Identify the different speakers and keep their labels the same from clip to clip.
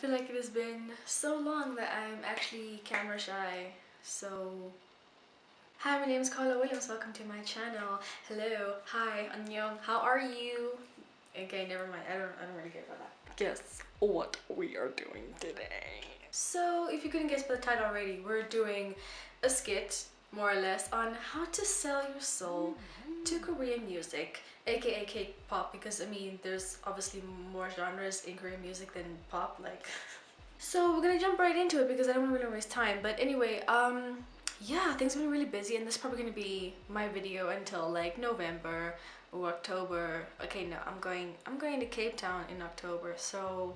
Speaker 1: feel like it has been so long that I'm actually camera shy. So, hi, my name is Kharla Williams. Welcome to my channel. Hello, hi, annyeong. How are you? Okay, never mind. I don't really care about that. Guess what we are doing today. So, if you couldn't guess by the title already, we're doing a skit, more or less, on how to sell your soul to Korean music, aka K-pop, because I mean there's obviously more genres in Korean music than pop, like. So we're gonna jump right into it because I don't want to really waste time. But anyway, yeah, things have been really busy, and this is probably gonna be my video until like November or October. Okay, no, I'm going to Cape Town in October, so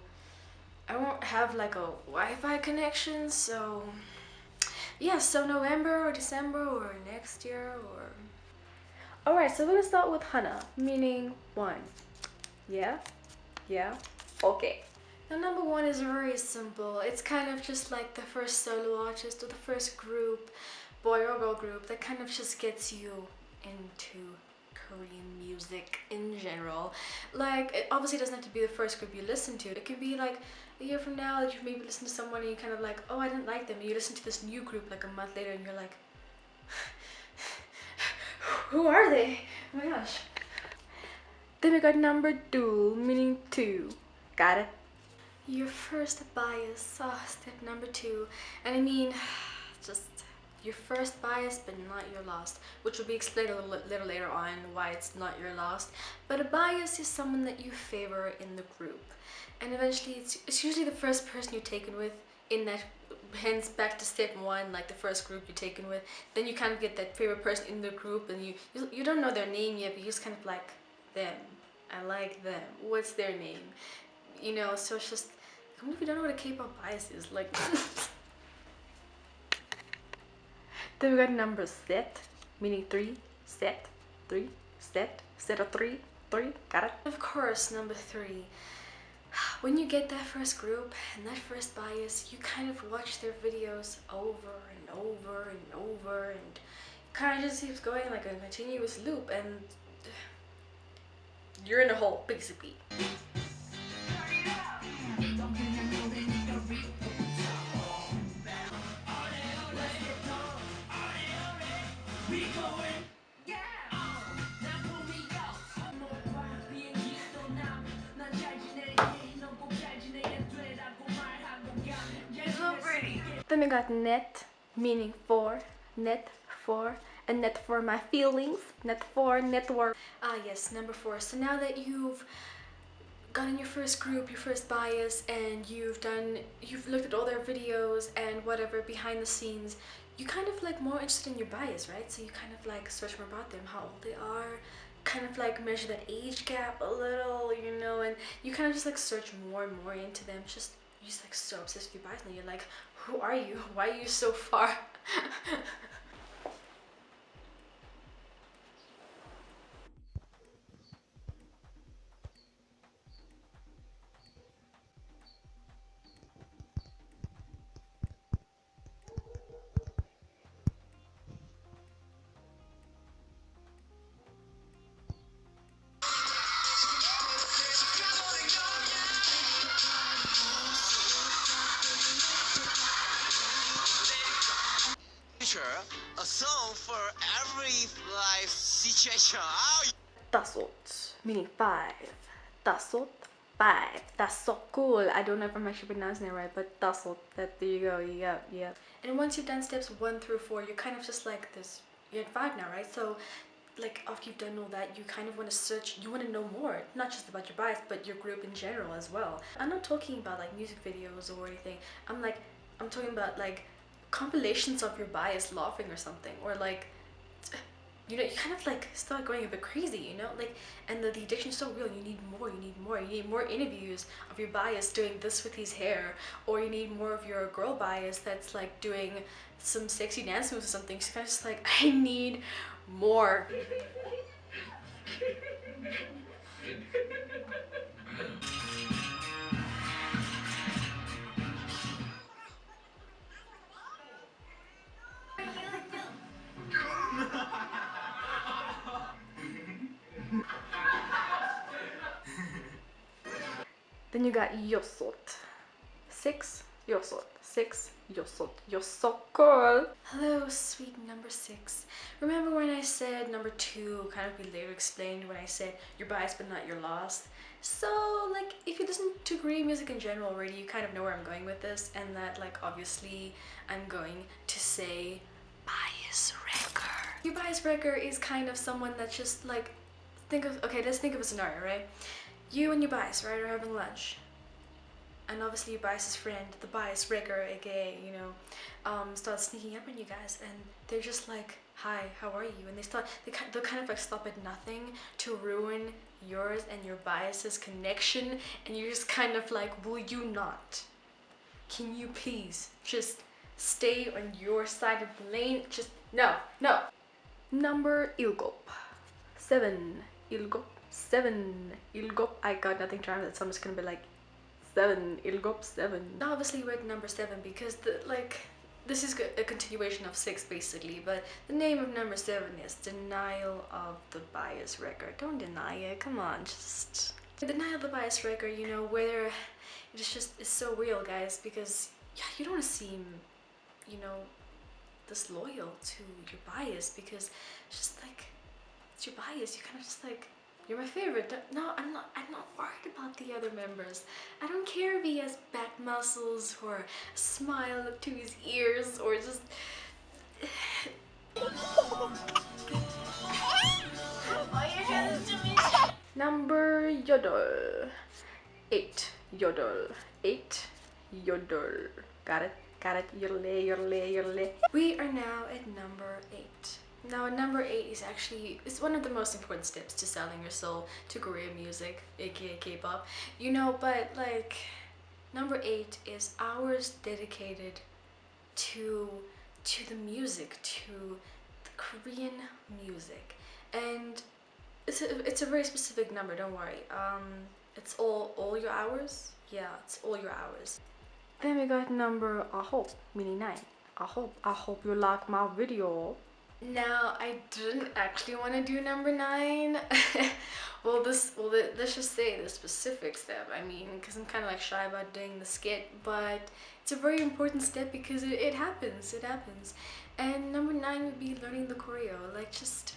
Speaker 1: I won't have like a Wi-Fi connection. So yeah, so November or December or next year or. Alright, so we're gonna start with Hana, meaning one. Yeah? Yeah? Okay. Now number one is very simple. It's kind of just like the first solo artist or the first group, boy or girl group, that kind of just gets you into Korean music in general. Like, it obviously doesn't have to be the first group you listen to. It could be like a year from now that you maybe listen to someone and you kind of like, oh, I didn't like them. And you listen to this new group like a month later and you're like, who are they? Oh my gosh. Then we got number two, meaning two. Got it? Your first bias. Oh, step number two. And I mean, just your first bias, but not your last. Which will be explained a little later on why it's not your last. But a bias is someone that you favor in the group. And eventually, it's usually the first person you're taken with in that. Hence back to step one, like the first group you're taken with. Then you kind of get that favorite person in the group, and you don't know their name yet, but you just kind of like them. I like them. What's their name? You know, so it's just. I wonder if you don't know what a K-pop bias is, like. Then we got number set, meaning three, set of three, got it? Of course, number three. When you get that first group and that first bias, you kind of watch their videos over and over and over, and kind of just keeps going like a continuous loop, and you're in a hole, basically. Then we got net, meaning four, net four, and net for my feelings, net for network. Ah yes, number four. So now that you've gotten your first group, your first bias, and you've looked at all their videos and whatever behind the scenes, you kind of like more interested in your bias, right? So you kind of like search more about them, how old they are, kind of like measure that age gap a little, you know, and you kind of just like search more and more into them. You're just like so obsessed with your bias, and you're like, who are you? Why are you so far?
Speaker 2: A song for every life situation.
Speaker 1: Tasot, meaning five. Tasot, five. That's so cool. I don't know if I'm actually pronouncing it right, but tasot. There you go. Yep. And once you've done steps 1 through 4, you're kind of just like this. You're at 5 now, right? So, like after you've done all that, you kind of want to search. You want to know more, not just about your bias, but your group in general as well. I'm not talking about like music videos or anything. I'm talking about like compilations of your bias laughing or something, or like, you know, you kind of like start going a bit crazy, you know, like, and the addiction's so real. You need more interviews of your bias doing this with his hair, or you need more of your girl bias that's like doing some sexy dance moves or something. So kind of just like, I need more. Then you got yosot, 6, yosot. 6, yosot. Yosokol. Hello, sweet number 6. Remember when I said number 2, kind of we later explained when I said you're biased but not you're lost? So, like, if you listen to Korean music in general already, you kind of know where I'm going with this, and that, like, obviously, I'm going to say bias wrecker. Your bias wrecker is kind of someone that's just, like, let's think of a scenario, right? You and your bias, right, are having lunch. And obviously your bias's friend, the bias wrecker, aka, starts sneaking up on you guys, and they're just like, hi, how are you? And they'll kind of like stop at nothing to ruin yours and your bias's connection, and you're just kind of like, will you not? Can you please just stay on your side of the lane? Just, no. Number ilgop. 7, ilgop, 7, ilgop. I got nothing translated, so I'm just gonna be like, 7, ilgop 7. Obviously we're at number 7 because this is a continuation of 6 basically, but the name of number 7 is denial of the bias record. Don't deny it, come on, just denial of the bias record, where it's so real, guys, because you don't want to seem disloyal to your bias, because it's just like, it's your bias, you kind of just like, you're my favorite. No, I'm not worried about the other members. I don't care if he has back muscles or a smile up to his ears or just... Number yodel. 8, yodel. 8, yodel. Got it? Yodel, yodel. We are now at number 8. Now, number 8 is it's one of the most important steps to selling your soul to Korean music, aka K-pop. But like, number 8 is hours dedicated to the music, to the Korean music, and it's a very specific number. Don't worry. It's all your hours. Yeah, it's all your hours. Then we got number ahop, meaning 9. I hope you like my video. Now, I didn't actually want to do number 9. Let's just say the specific step. I mean, because I'm kind of like shy about doing the skit, but it's a very important step because it happens. And number 9 would be learning the choreo. Like, just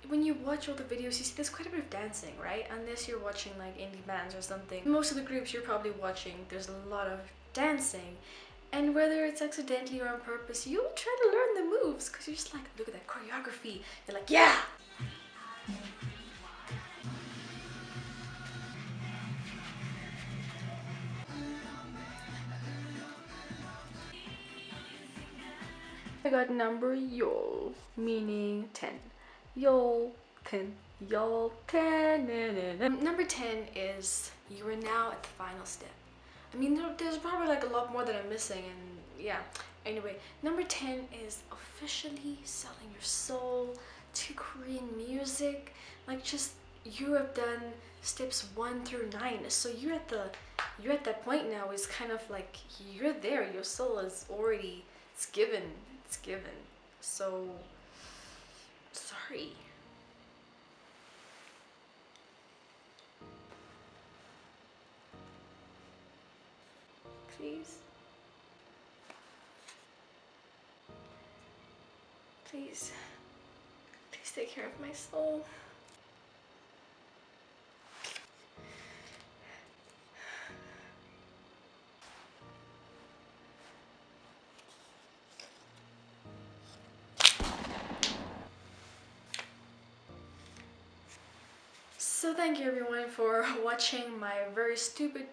Speaker 1: when you watch all the videos, you see there's quite a bit of dancing, right? Unless you're watching like indie bands or something. Most of the groups you're probably watching, there's a lot of dancing. And whether it's accidentally or on purpose, you'll try to learn the moves because you're just like, look at that choreography. You're like, yeah! I got number yol, meaning 10. Yol 10. Yol 10. Number 10 is you are now at the final step. I mean, there's probably like a lot more that I'm missing, and yeah. Anyway, number 10 is officially selling your soul to Korean music. Like, just, you have done steps 1 through 9, so you're at that point now. It's kind of like you're there. Your soul is already, it's given. So sorry. Please take care of my soul. So thank you everyone for watching my very stupid,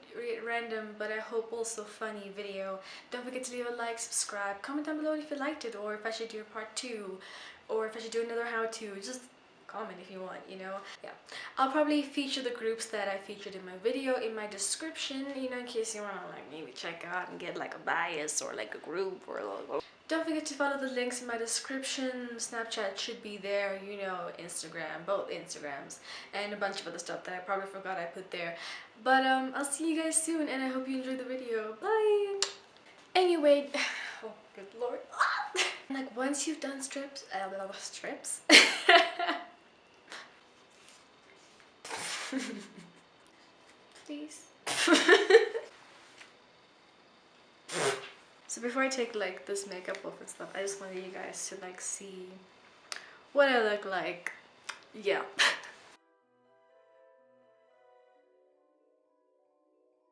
Speaker 1: random, but I hope also funny video. Don't forget to leave a like, subscribe, comment down below if you liked it, or if I should do a part 2, or if I should do another how-to. Just comment if you want, Yeah. I'll probably feature the groups that I featured in my video in my description, in case you want to like maybe check out and get like a bias or like a group or a little. Don't forget to follow the links in my description. Snapchat should be there, Instagram, both Instagrams, and a bunch of other stuff that I probably forgot I put there. But I'll see you guys soon, and I hope you enjoyed the video. Bye! Anyway, oh good lord. Like, once you've done strips, please. So before I take like this makeup off and stuff, I just wanted you guys to like see what I look like. Yeah.